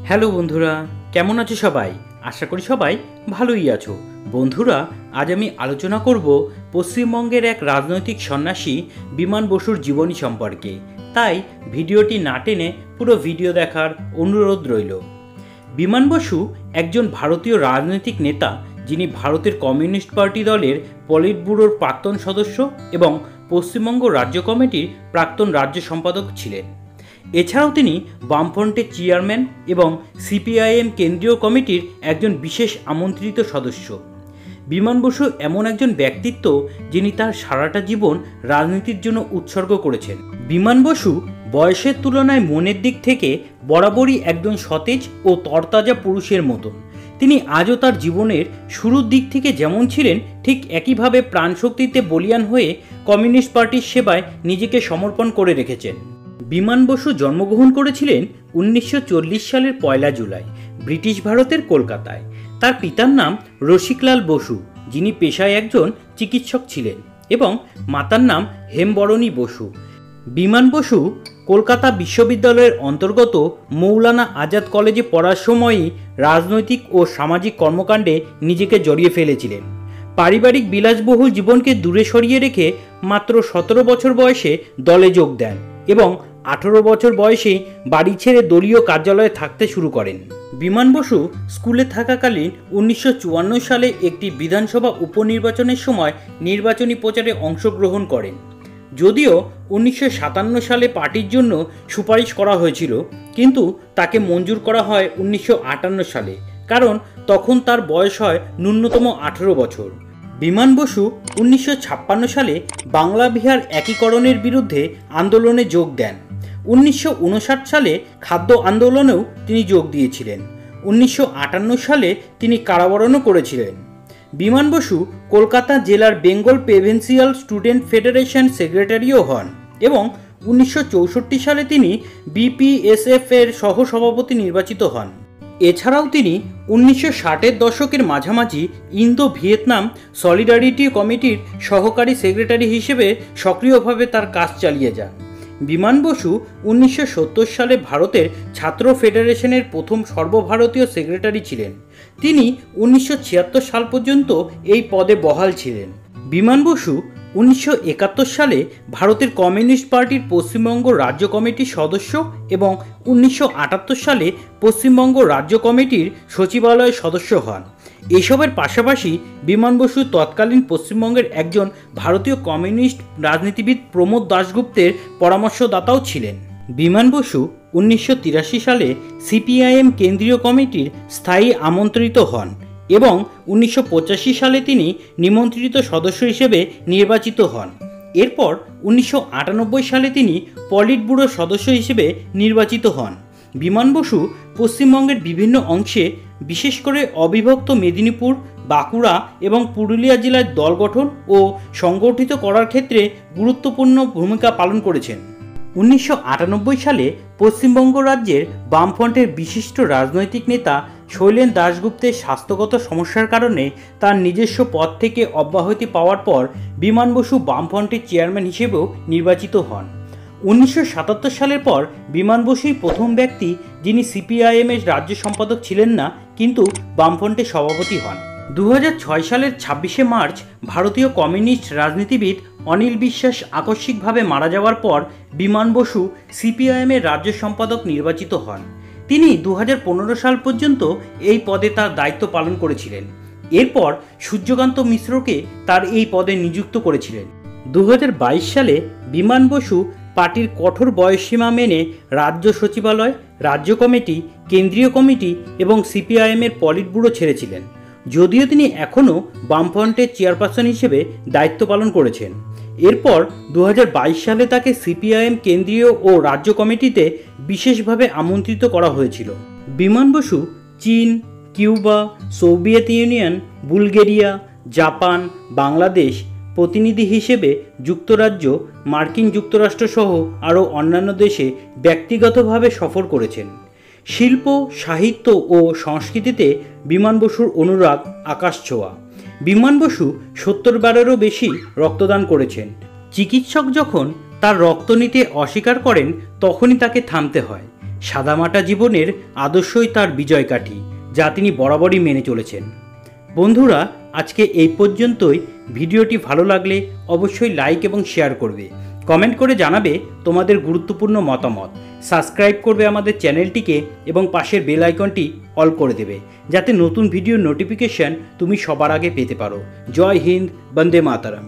Hello বন্ধুরা, কেমন আছো সবাই? আশা করি সবাই ভালোই আছো। বন্ধুরা, আজ আমি আলোচনা করব পশ্চিমবঙ্গের এক রাজনৈতিক সন্ন্যাসী বিমান বসুর জীবনী সম্পর্কে। তাই ভিডিওটি না টেনে পুরো ভিডিও দেখার অনুরোধ রইল। বিমান বসু একজন ভারতীয় রাজনৈতিক নেতা, যিনি ভারতের কমিউনিস্ট পার্টি দলের পলিট ব্যুরোর প্রাক্তন সদস্য এবং পশ্চিমবঙ্গ রাজ্য কমিটির প্রাক্তন রাজ্য সম্পাদক ছিলেন। এছাড়াও তিনি বামফ্রন্টের চেয়ারম্যান এবং সিপিআইএম কেন্দ্রীয় কমিটির একজন বিশেষ আমন্ত্রিত সদস্য। বিমান বসু এমন একজন ব্যক্তিত্ব যিনি তার সারাটা জীবন রাজনীতির জন্য উৎসর্গ করেছেন। বিমান বসু বয়সের তুলনায় মনের দিক থেকে বরাবরই একজন সতেজ ও তরতাজা পুরুষের মতন। তিনি আজও তার জীবনের শুরুর দিক থেকে যেমন ছিলেন, ঠিক একইভাবে প্রাণশক্তিতে বলীয়ান হয়ে কমিউনিস্ট পার্টির সেবায় নিজেকে সমর্পণ করে রেখেছেন। বিমান বসু জন্মগ্রহণ করেছিলেন 1940 সালের 1 জুলাই ব্রিটিশ ভারতের কলকাতায়। তার পিতার নাম রসিকলাল বসু, যিনি পেশায় একজন চিকিৎসক ছিলেন, এবং মাতার নাম হেমবরণী বসু। বিমান বসু কলকাতা বিশ্ববিদ্যালয়ের অন্তর্গত মৌলানা আজাদ কলেজে পড়ার সময়ই রাজনৈতিক ও সামাজিক কর্মকাণ্ডে নিজেকে জড়িয়ে ফেলেছিলেন। পারিবারিক বিলাসবহুল জীবনকে দূরে সরিয়ে রেখে মাত্র 17 বছর বয়সে দলে যোগ দেন এবং 18 বছর বয়সেই বাড়ি ছেড়ে দলীয় কার্যালয়ে থাকতে শুরু করেন। বিমান বসু স্কুলে থাকাকালীন 1954 সালে একটি বিধানসভা উপনির্বাচনের সময় নির্বাচনী প্রচারে অংশগ্রহণ করেন। যদিও 1957 সালে পার্টির জন্য সুপারিশ করা হয়েছিল, কিন্তু তাকে মঞ্জুর করা হয় 1958 সালে, কারণ তখন তার বয়স হয় ন্যূনতম 18 বছর। বিমান বসু 1956 সালে বাংলা বিহার একীকরণের বিরুদ্ধে আন্দোলনে যোগ দেন। 1959 সালে খাদ্য আন্দোলনেও তিনি যোগ দিয়েছিলেন। 1958 সালে তিনি কারাবরণও করেছিলেন। বিমান বসু কলকাতা জেলার বেঙ্গল প্রভিন্সিয়াল স্টুডেন্ট ফেডারেশন সেক্রেটারিও হন এবং 1964 সালে তিনি বিপিএসএফ এর সহসভাপতি নির্বাচিত হন। এছাড়াও তিনি 1960-এর দশকের মাঝামাঝি ইন্দো ভিয়েতনাম সলিডারিটি কমিটির সহকারী সেক্রেটারি হিসেবে সক্রিয়ভাবে তার কাজ চালিয়ে যান। বিমান বসু 1970 সালে ভারতের ছাত্র ফেডারেশনের প্রথম সর্বভারতীয় সেক্রেটারি ছিলেন। তিনি 1976 সাল পর্যন্ত এই পদে বহাল ছিলেন। বিমান বসু 1971 সালে ভারতের কমিউনিস্ট পার্টির পশ্চিমবঙ্গ রাজ্য কমিটির সদস্য এবং 1978 সালে পশ্চিমবঙ্গ রাজ্য কমিটির সচিবালয়ের সদস্য হন। এসবের পাশাপাশি বিমান বসু তৎকালীন পশ্চিমবঙ্গের একজন ভারতীয় কমিউনিস্ট রাজনীতিবিদ প্রমোদ দাশগুপ্তের পরামর্শদাতাও ছিলেন। বিমান বসু 1983 সালে সিপিআইএম কেন্দ্রীয় কমিটির স্থায়ী আমন্ত্রিত হন এবং 1985 সালে তিনি নিমন্ত্রিত সদস্য হিসেবে নির্বাচিত হন। এরপর 1998 সালে তিনি পলিট ব্যুরোর সদস্য হিসেবে নির্বাচিত হন। বিমান বসু পশ্চিমবঙ্গের বিভিন্ন অংশে, বিশেষ করে অবিভক্ত মেদিনীপুর, বাঁকুড়া এবং পুরুলিয়া জেলায় দল গঠন ও সংগঠিত করার ক্ষেত্রে গুরুত্বপূর্ণ ভূমিকা পালন করেছেন। 1998 সালে পশ্চিমবঙ্গ রাজ্যের বামফ্রন্টের বিশিষ্ট রাজনৈতিক নেতা শৈলেন দাশগুপ্তের স্বাস্থ্যগত সমস্যার কারণে তার নিজস্ব পদ থেকে অব্যাহতি পাওয়ার পর বিমান বসু বামফ্রন্টের চেয়ারম্যান হিসেবেও নির্বাচিত হন। 1977 সালের পর বিমান বসুই প্রথম ব্যক্তি যিনি সিপিআইএমের রাজ্য সম্পাদক ছিলেন না, কিন্তু বামফ্রন্টের সভাপতি হন। 2006 সালের 26শে মার্চ ভারতীয় কমিউনিস্ট রাজনীতিবিদ অনিল বিশ্বাস আকস্মিকভাবে মারা যাওয়ার পর বিমান বসু সিপিআইএমের রাজ্য সম্পাদক নির্বাচিত হন। তিনি 2015 সাল পর্যন্ত এই পদে তার দায়িত্ব পালন করেছিলেন। এরপর সূর্যকান্ত মিশ্রকে তার এই পদে নিযুক্ত করেছিলেন। 2022 সালে বিমান বসু পার্টির কঠোর বয়সসীমা মেনে রাজ্য সচিবালয়, রাজ্য কমিটি, কেন্দ্রীয় কমিটি এবং সিপিআইএমের পলিট ব্যুরো ছেড়েছিলেন, যদিও তিনি এখনও বামফ্রন্টের চেয়ারপারসন হিসেবে দায়িত্ব পালন করেছেন। এরপর 2022 সালে তাকে সিপিআইএম কেন্দ্রীয় ও রাজ্য কমিটিতে বিশেষভাবে আমন্ত্রিত করা হয়েছিল। বিমান বসু চীন, Cuba, Soviet union, Bulgaria, Japan, Bangladesh প্রতিনিধি হিসেবে যুক্তরাজ্য, মার্কিন যুক্তরাষ্ট্র সহ আরও অন্যান্য দেশে ব্যক্তিগতভাবে সফর করেছেন। শিল্প, সাহিত্য ও সংস্কৃতিতে বিমান বসুর অনুরাগ আকাশ ছোঁয়া। বিমান বসু 70 বারেরও বেশি রক্তদান করেছেন। চিকিৎসক যখন তার রক্ত নিতে অস্বীকার করেন তখনই তাকে থামতে হয়। সাদামাটা জীবনের আদর্শই তার বিজয় কাঠি, যা তিনি বরাবরই মেনে চলেছেন। বন্ধুরা, আজকে এই পর্যন্তই। ভিডিওটি ভালো লাগলে অবশ্যই লাইক এবং শেয়ার করবে, কমেন্ট করে জানাবে তোমাদের গুরুত্বপূর্ণ মতামত, সাবস্ক্রাইব করবে আমাদের চ্যানেলটিকে এবং পাশের বেল আইকনটি অল করে দেবে, যাতে নতুন ভিডিওর নোটিফিকেশন তুমি সবার আগে পেতে পারো। জয় হিন্দ, বন্দে মাতরম।